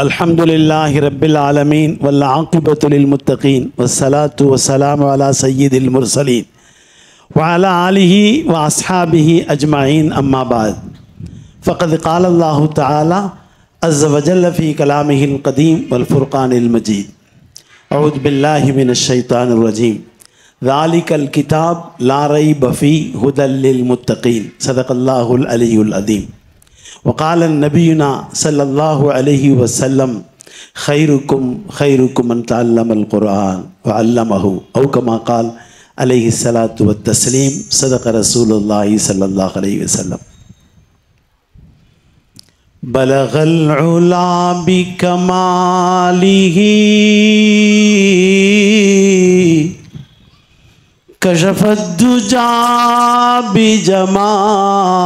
அல்ஹம்துலில்லாஹி ரப்பில் ஆலமீன் வல் ஆகிபத்து லில் முத்தகீன் வஸ்ஸலாத்து வஸ்ஸலாமு அலா சய்யிதில் முர்சலீன் வ அலா ஆலிஹி வ அஸ்ஹாபிஹி அஜ்மஈன் அம்மா பஅத் ஃபகத் क़ால அல்லாஹு தஆலா அஸ்ஸ வ ஜல்ல ஃபீ கலாமிஹில் கதீம் வல் ஃபுர்கானில் மஜீத் அஊது பில்லாஹி மினஷ் ஷைத்தானிர் ரஜீம் ذَلِكَ الْكِتَابُ لَا رَيْبَ فِيهِ هُدًى لِّلْمُتَّقِينَ صدق الله العلي العظيم وقال النبينا صلى الله عليه وسلم خيركم من تعلم القرآن وعلمه أو كما قال عليه الصلاة والتسليم صدق رسول الله صلى الله عليه وسلم بلغ العلا بكماله كشف الدجى بجماله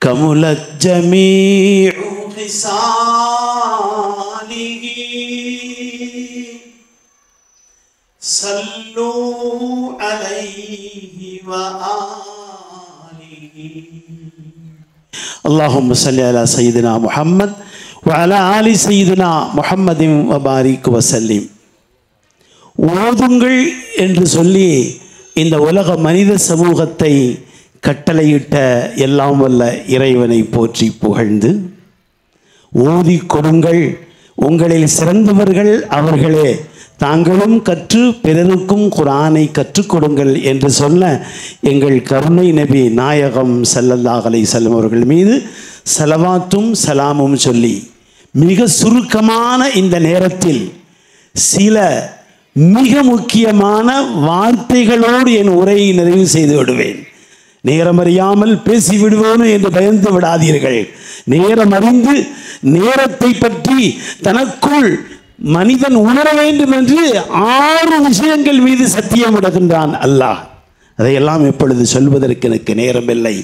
كملت جميع خصاله صلوا عليه وآله اللهم صل على سيدنا محمد وعلى آل سيدنا محمد وبارك وسلم. ஓதுங்கள் என்று சொல்லி இந்த உலக மனித சமூகத்தை கட்டளையிட்ட எல்லாம் வல்ல இறைவனை போற்றி புகழ்ந்து, ஓதி கொடுங்கள், உங்களில் சிறந்தவர்கள் அவர்களே, தாங்களும் கற்று பிறருக்கும் குர்ஆனை கற்றுக் கொடுங்கள் என்று சொன்ன எங்கள் கருணை நபி நாயகம் ஸல்லல்லாஹு அலைஹி வஸல்லம் அவர்கள் மீது ஸலவாத்தும் சலாமும் சொல்லி மிக சுருக்கமான இந்த நேரத்தில் சில மிக முக்கியமான வார்த்தைகளோடு என் உரையை நிறைவு செய்து விடுவேன். நேரமறியாமல் பேசிவிடுவோம் என்று பயந்து விடாதீர்கள். நேரம் அறிந்து நேரத்தை பற்றி தனக்குள் மனிதன் உணர வேண்டும் என்று 6 விஷயங்கள் மீது சத்தியம் விடுகின்றான் அல்லாஹ். அதையெல்லாம் இப்பொழுது சொல்வதற்கு எனக்கு நேரமில்லை.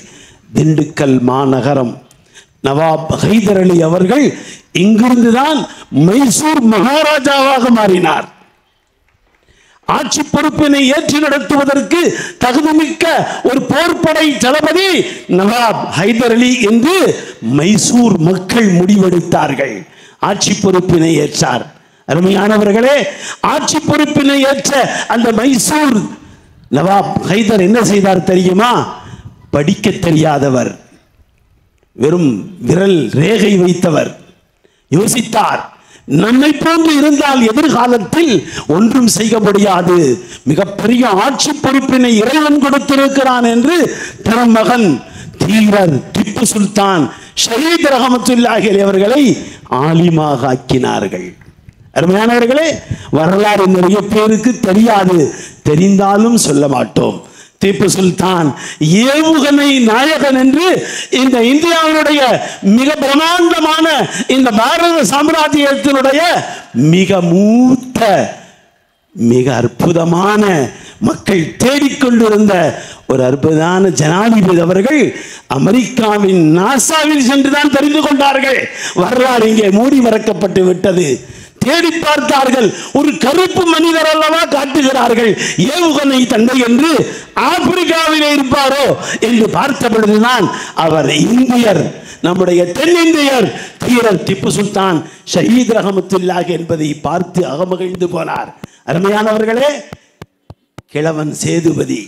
திண்டுக்கல் மாநகரம் நவாப் ஹைதர் அலி அவர்கள் இங்கிருந்துதான் மைசூர் மகாராஜாவாக மாறினார். ஆட்சி பொறுப்பினை ஏற்று நடத்துவதற்கு தகுதிமிக்க ஒரு போர்ப்படை தளபதி நவாப் ஹைதர் அலி என்று மைசூர் மக்கள் முடிவெடுத்தார்கள். ஆட்சி பொறுப்பினை ஏற்றார். அருமையானவர்களே, ஆட்சி பொறுப்பினை ஏற்ற அந்த மைசூர் நவாப் ஹைதர் என்ன செய்தார் தெரியுமா? படிக்க தெரியாதவர், வெறும் விரல் ரேகை வைத்தவர். யோசித்தார், நம்மை போன்று இருந்தால் எதிர்காலத்தில் ஒன்றும் செய்ய முடியாது, மிகப்பெரிய ஆட்சி பொறுப்பினை இறைவன் கொடுத்திருக்கிறான் என்று தன் மகன் தீரர் திப்பு சுல்தான் ஷஹீத் ரஹமத்துல்லாஹி அலைஹி அவர்களை ஆலிமாக ஆக்கினார்கள். அருமையானவர்களே, வரலாறு நிறைய பேருக்கு தெரியாது, தெரிந்தாலும் சொல்ல மாட்டோம். திப்பு சுல்தான் ஏவுகணை நாயகன் என்று இந்த இந்தியாவுடைய மிக பிரமாண்டமான இந்த பாரத சாம்ராஜ்யத்தினுடைய மிக மூத்த மிக அற்புதமான மக்கள் தேடிக்கொண்டிருந்த ஒரு அற்புதமான ஜனாதிபதி அவர்கள் அமெரிக்காவின் நாசாவில் சென்றுதான் தெரிந்து கொண்டார்கள். வரலாறு இங்கே மூடி மறைக்கப்பட்டு விட்டது. தேடி பார்த்தார்கள், ஒரு கருப்பு மனிதர் அல்லவா காட்டுகிறார்கள், ஏவுகணை தந்தை என்று ஆப்பிரிக்காவிலே இருப்பாரோ என்று பார்த்த பொழுதுதான் அவர் இந்தியர், நம்முடைய தென்னிந்தியர் தீரர் திப்பு சுல்தான் ஷஹீத் ரஹமத்துல்லாஹி என்பதை பார்த்து அகமகிழ்ந்து போனார். அருமையானவர்களே, கிழவன் சேதுபதி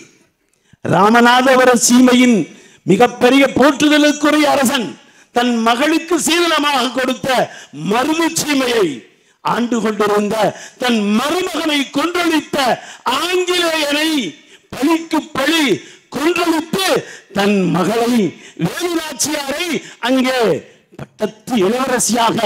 ராமநாதபுர சீமையின் மிகப்பெரிய போற்றுதலுக்குரிய அரசன் தன் மகளுக்கு சீதனமாக கொடுத்த மருது சீமையை ஆண்டு கொண்டிருந்த தன் மருமகனை கொன்றளித்த ஆங்கிலேயரை பழிக்கு பழி கொன்றளித்து தன் மகளை வேலுநாச்சியாரை அங்கே பட்டத்து இளவரசியாக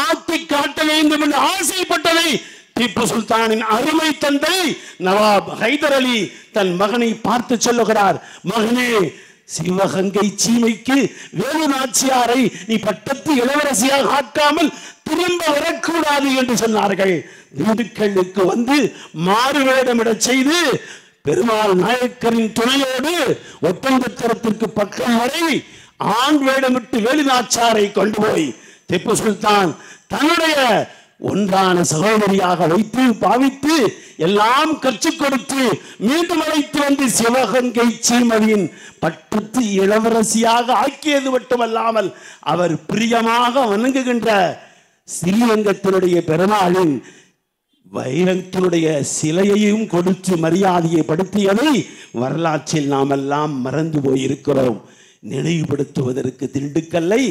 ஆத்தி காட்ட வேண்டும் என்று ஆசைப்பட்டதை திப்பு சுல்தானின் அருமை தந்தை நவாப் ஹைதர் அலி தன் மகனை பார்த்து சொல்லுகிறார், மகனே, சிவகங்கை சீமைக்கு வேலுநாச்சியாரை நீ பட்டத்து இளவரசியாக ஆக்காமல் திரும்ப வரக்கூடாது என்று சொன்னார்கள். திண்டுக்கல்லுக்கு வந்து மாறு வேடமிடச் செய்து பெருமாள் நாயக்கரின் துணையோடு ஒட்டந்தத்திரத்திற்கு பக்கம் வரை ஆண் வேடமிட்டு வேலுநாச்சியாரை கொண்டு போய் திப்பு சுல்தான் தன்னுடைய ஒன்றான சகோதரியாக வைத்து பாவித்து எல்லாம் கற்றுக் கொடுத்து மீண்டும் அழைத்து வந்து சிவகங்கை சீமையின் பட்டத்து இளவரசியாக ஆக்கியது மட்டுமல்லாமல் அவர் பிரியமாக வணங்குகின்ற ஸ்ரீரங்கத்தினுடைய பெருமாளின் வைரத்தினுடைய சிலையையும் கொடுத்து மரியாதையை படுத்தியதை வரலாற்றில் நாம் எல்லாம் மறந்து போயிருக்கிறோம். நினைவுபடுத்துவதற்கு திண்டுக்கல்லை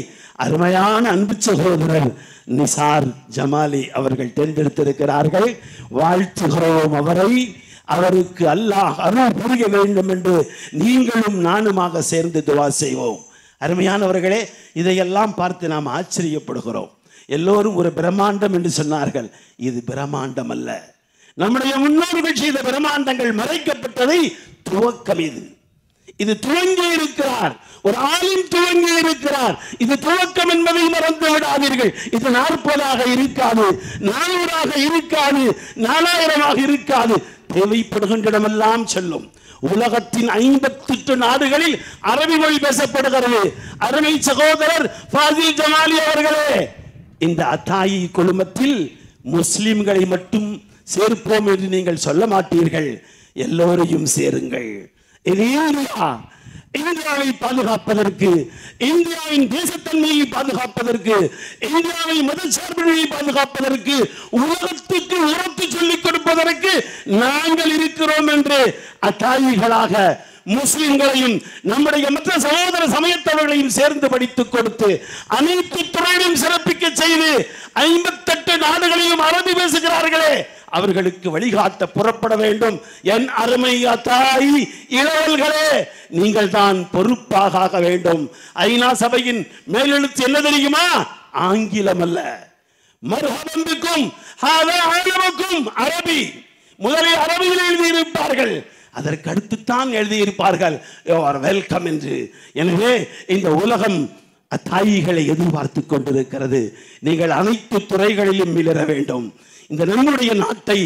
அருமையான அன்பு சகோதரர் நிசார் ஜமாலி அவர்கள் தேர்ந்தெடுத்திருக்கிறார்கள். வாழ்த்துகிறோம் அவரை. அவருக்கு அல்லாஹ் அருள் புரிய வேண்டும் என்று நீங்களும் நானுமாக சேர்ந்து துவா செய்வோம். அருமையானவர்களே, இதையெல்லாம் பார்த்து நாம் ஆச்சரியப்படுகிறோம். எல்லோரும் ஒரு பிரம்மாண்டம் என்று சொன்னார்கள். இது பிரம்மாண்டம் அல்ல. நம்முடைய முன்னோர்கள் செய்த பிரம்மாண்டங்கள் மறைக்கப்பட்டதை துவக்கம் இது துவங்கி இருக்கிறார். ஒரு ஆளும் துவங்கி இருக்கிறார். இது துவக்கம் என்பதை மறந்து விடாதீர்கள். இது 40ஆக இருக்காது, 400ஆக இருக்காது, 4000ஆக இருக்காது. தேவைப்படுகின்ற இடமெல்லாம் செல்லும். உலகத்தின் 58 நாடுகளில் அரபி மொழி பேசப்படுகிறது. அருமை சகோதரர் ஃபாசில் ஜமாலி அவர்களே, இந்த அத்தாயி குழுமத்தில் முஸ்லிம்களை மட்டும் சேர்ப்போம் என்று நீங்கள் சொல்ல மாட்டீர்கள். எல்லோரையும் சேருங்கள். இது இந்தியாவை பாதுகாப்பதற்கு, இந்தியாவின் தேசத்தன்மையை பாதுகாப்பதற்கு, இந்தியாவை மதச்சார்பின்மையை பாதுகாப்பதற்கு, உலகத்துக்கு உரத்து சொல்லிக் கொடுப்பதற்கு நாங்கள் இருக்கிறோம் என்று அத்தாயிகளாக முஸ்லிம்களையும் நம்முடைய மற்ற சகோதர சமயத்தவர்களையும் சேர்ந்து படித்துக் கொடுத்து அனைத்து துறையிலும் சிறப்பிக்க செய்து 58 நாடுகளிலும் அரபி பேசுகிறார்களே, அவர்களுக்கு வழிகாட்ட புறப்பட வேண்டும். என் அருமை அத்தாய் இளவல்களே, நீங்கள் தான் பொறுப்பாக ஆக வேண்டும். ஐநா சபையின் மேலெழுத்து என்ன தெரியுமா? ஆங்கிலம் அல்ல. மர்ஹபம்பிக்கும் ஆலமக்கும் அரபி. முதலில் அரபியில் எழுதியிருப்பார்கள், அதற்கு அடுத்துத்தான் எழுதியிருப்பார்கள் யூ ஆர் வெல்கம் என்று. எனவே இந்த உலகம் அத்தாயிகளை எதிர்பார்த்து கொண்டிருக்கிறது. நீங்கள் அனைத்து துறைகளிலும் மிளர வேண்டும். இந்த நம்முடைய நாட்டை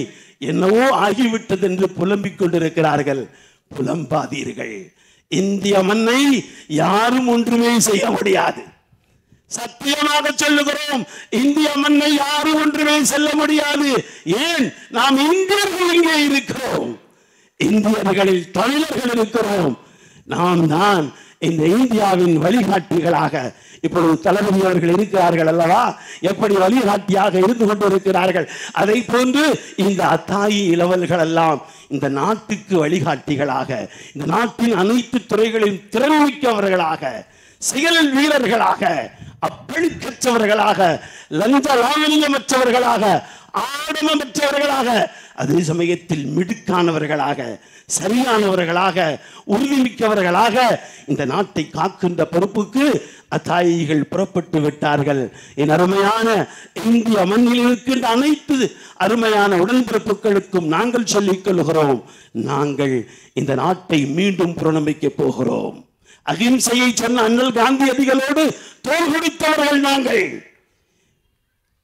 என்னவோ ஆகிவிட்டது என்று புலம்பிக் கொண்டிருக்கிறார்கள். புலம்பாதீர்கள். இந்திய மண்ணை யாரும் ஒன்றுமே செய்ய முடியாது. சத்தியமாக சொல்லுகிறோம், இந்திய மண்ணை யாரும் ஒன்றுமே செல்ல முடியாது. ஏன்? நாம் இந்தியர்கள் இங்கே இருக்கிறோம். இந்தியர்களில் தமிழர்கள் இருக்கிறோம். நாம் தான் இந்த இந்தியாவின் வழிகாட்டிகளாக இப்பொழுது தளபதி அவர்கள் இருக்கிறார்கள் அல்லவா? எப்படி வழிகாட்டியாக இருந்து கொண்டிருக்கிறார்கள், அதை போன்று இந்த அத்தாயி இளவல்கள் எல்லாம் இந்த நாட்டுக்கு வழிகாட்டிகளாக, இந்த நாட்டின் அனைத்து துறைகளிலும் திறன்மிக்கவர்களாக, செயல் வீரர்களாக, அப்பழுக்கற்றவர்களாக, லஞ்ச லாவணியமற்றவர்களாக, ஆடமற்றவர்களாக, அதே சமயத்தில் மிடுக்கானவர்களாக, சரியானவர்களாக, உறுதிமிக்கவர்களாக இந்த நாட்டை காக்கின்ற பொறுப்புக்கு அத்தாயிகள் புறப்பட்டு விட்டார்கள். என் அருமையான இந்திய மண்ணில் இருக்கின்ற அனைத்து அருமையான உடன்பிறப்புகளுக்கும் நாங்கள் சொல்லிக் கொள்கிறோம், நாங்கள் இந்த நாட்டை மீண்டும் புறநம்பிக்க போகிறோம். அகிம்சையை சொன்ன அண்ணல் காந்தியடிகளோடு தோள் கொடுத்தவர்கள் நாங்கள்.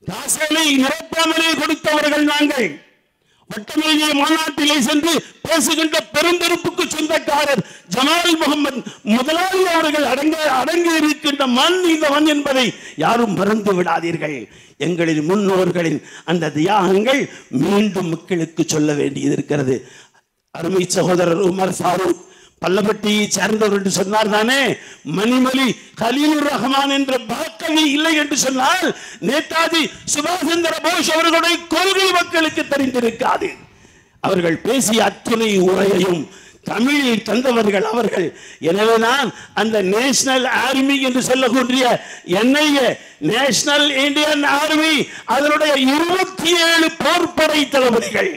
காசலை நிரப்பாமலே கொடுத்தவர்கள் நாங்கள். வட்டமேஜை மாநாட்டிலே சென்று பேசுகின்ற பெரும்பெருப்புக்கு சொந்தக்காரர் ஜமால் முகமது முதலாளி அவர்கள் அடங்கி இருக்கின்ற மண் இந்த மண் என்பதை யாரும் மறந்து விடாதீர்கள். எங்களின் முன்னோர்களின் அந்த தியாகங்கள் மீண்டும் மக்களுக்கு சொல்ல வேண்டியது இருக்கிறது. அருமை சகோதரர் உமர் ஃபாரூக் பல்லப்பட்டியை சேர்ந்தவர் என்று சொன்னார் தானே. மணிமொழி கலீலுர் ரஹ்மான் என்ற பாக்கவி இல்லை என்று சொன்னால் நேதாஜி சுபாஷ் சந்திர போஸ் அவர்களுடைய கொள்கை மக்களுக்கு தெரிந்திருக்காது. அவர்கள் பேசிய அத்தனை உரையையும் தமிழில் தந்தவர்கள் அவர்கள். எனவேதான் அந்த நேஷனல் ஆர்மி என்று சொல்லக்கூடிய NIA நேஷனல் இந்தியன் ஆர்மி, அதனுடைய 27 போர்ப்படை தளபதிகள்,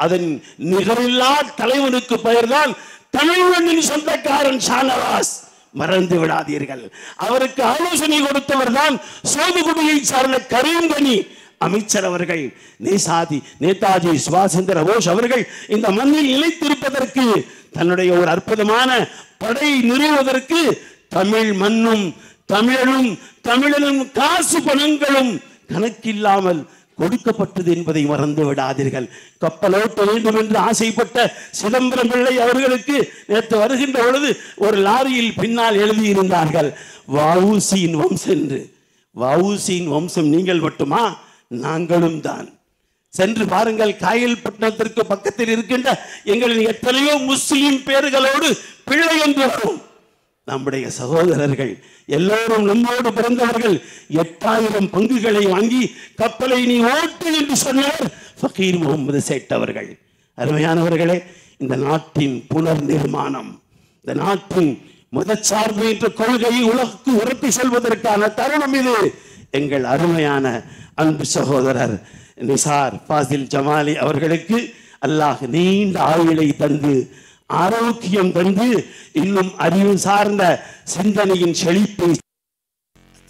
அதன் நிகரில்லா தலைவனுக்கு பெயர்தான் தமிழ்மண்ணின் சொந்தக்காரன் ஷானவாஸ். மறந்து விடாதீர்கள். அவருக்கு ஆலோசனை கொடுத்தவர் தான் சோதுகுடியை சார்ந்த கரீம்கனி அமைச்சர் அவர்கள். நேதாஜி சுபாஷ் சந்திர போஸ் அவர்கள் இந்த மண்ணில் நிலைத்திருப்பதற்கு, தன்னுடைய ஒரு அற்புதமான படை நிறுவுவதற்கு தமிழ் மண்ணும் தமிழனும் தமிழனும் காசு பணங்களும் கணக்கில்லாமல் கொடுக்கப்பட்டது என்பதை மறந்து விடாதீர்கள். கப்பலோட்ட வேண்டும் என்று ஆசைப்பட்ட சிதம்பரம் பிள்ளை அவர்களுக்கு நேற்று வருகின்ற பொழுது ஒரு லாரியில் பின்னால் எழுதியிருந்தார்கள் வஉசியின் வம்சம் என்று. வஉசியின் வம்சம் நீங்கள் மட்டுமா? நாங்களும் தான். சென்று பாருங்கள், காயல்பட்டினத்திற்கு பக்கத்தில் இருக்கின்ற எங்களின் எத்தனையோ முஸ்லிம் பேர்களோடு பிள்ளை என்று வரும். நம்முடைய சகோதரர்கள் எல்லோரும் நம்மோடு பிறந்தவர்கள். 8000 பங்குகளை வாங்கி கப்பலை நீ ஓட்டு என்று சொன்னார் ஃபகீர் முகமது சேட் அவர்கள். அருமையானவர்களே, இந்த நாட்டின் புனர் நிர்மாணம், இந்த நாட்டின் மதச்சார்பு என்ற கொள்கையை உலகுக்கு உரத்தி செல்வதற்கான தருணம் இது. எங்கள் அருமையான அன்பு சகோதரர் நிசார் ஃபாசில் ஜமாலி அவர்களுக்கு அல்லாஹ் நீண்ட ஆயுளை தந்து, ஆரோக்கியம் தந்து, இன்னும் அறிவு சார்ந்த சிந்தனையின் செழிப்பை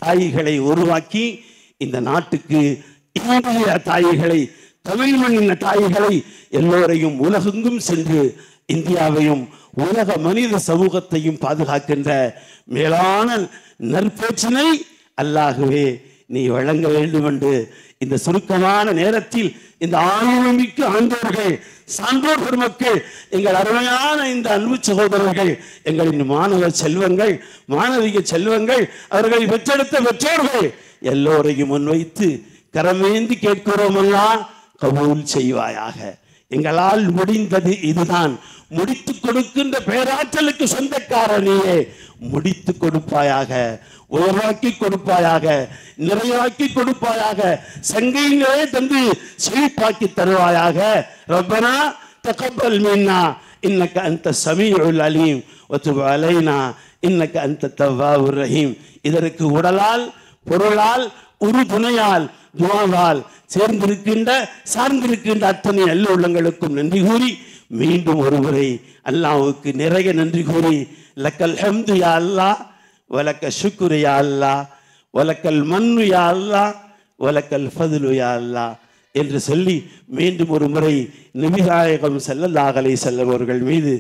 தாய்களை உருவாக்கி இந்த நாட்டுக்கு இந்திய தாய்களை, தமிழ் மண்ணின் தாய்களை எல்லோரையும் உலகெங்கும் சென்று இந்தியாவையும் உலக மனித சமூகத்தையும் பாதுகாக்கின்ற மேலான நற்பேச்சினை அல்லாஹ்வே நீ வழங்க வேண்டும் என்று இந்த சுருக்கமான நேரத்தில் இந்த ஆளுமிக்க ஆண்டோர்கள், சான்றோர் பெருமக்கள், எங்கள் அருமையான இந்த அன்பு சகோதரர்கள், எங்களின் மாணவ செல்வங்கள், மாணவிக செல்வங்கள், அவர்களை பெற்றெடுத்த பெற்றோர்கள் எல்லோரையும் முன்வைத்து கரமேந்தி கேட்கிறோம், எல்லாம் கபூல் செய்வாயாக. எங்களால் முடிந்தது இதுதான். முடித்து கொடுக்கின்ற பேராற்றலுக்கு சொந்தக்காரனையே முடித்து கொடுப்பாயாக, உயர்வாக்கி கொடுப்பாயாக, நிறைவாக்கி கொடுப்பாயாக, சங்கையிலே தந்து செழிப்பாக்கி தருவாயாக. ரப்பனா தகப்பல் மின்னா இன்னக அன்த ஸமீஉல் அலீம் வதுப் அலைனா இன்னக அன்த தவ்வாபுர் ரஹீம். இதற்கு உடலால், பொருளால், உறுதுணையால், துஆவால் சேர்ந்திருக்கின்ற சார்ந்திருக்கின்ற அத்தனை நல்ல உள்ளங்களுக்கும் நன்றி கூறி, மீண்டும் ஒருமுறை அல்லாஹ்வுக்கு நிறைய நன்றி கூறி, லக்கல் ஹம்து யா அல்லாஹ் வலக்க ஷுக்ரு யா அல்லாஹ் வலக்கல் மன்னு யா அல்லாஹ் வலக்கல் ஃபதுலு யா அல்லாஹ் என்று சொல்லி, மீண்டும் ஒரு முறை நபி நாயகம் ஸல்லல்லாஹு அலைஹி வஸல்லம் அவர்கள் மீது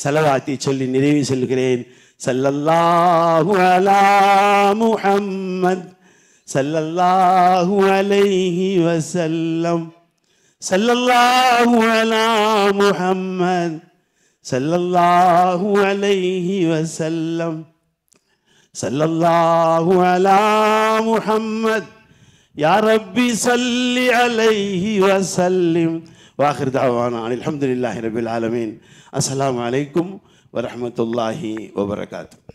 ஸலவாத்தை சொல்லி நிறைவு செல்கிறேன். ஸல்லல்லாஹு அலா முஹம்மத் ஸல்லல்லாஹு அலைஹி வஸல்லம். ஸல்லல்லாஹு அலா முஹம்மத் ஸல்லல்லாஹு அலைஹி வஸல்லம். ஸல்லல்லாஹு அலா முஹம்மத் யா ரப்பி ஸல்லி அலைஹி வஸல்லிம். வாஹிர் தஅவானா அல்ஹம்துலில்லாஹி ரப்பில் ஆலமீன். அஸ்ஸலாமு அலைக்கும் வரஹ்மத்துல்லாஹி வபரகாத்துஹு.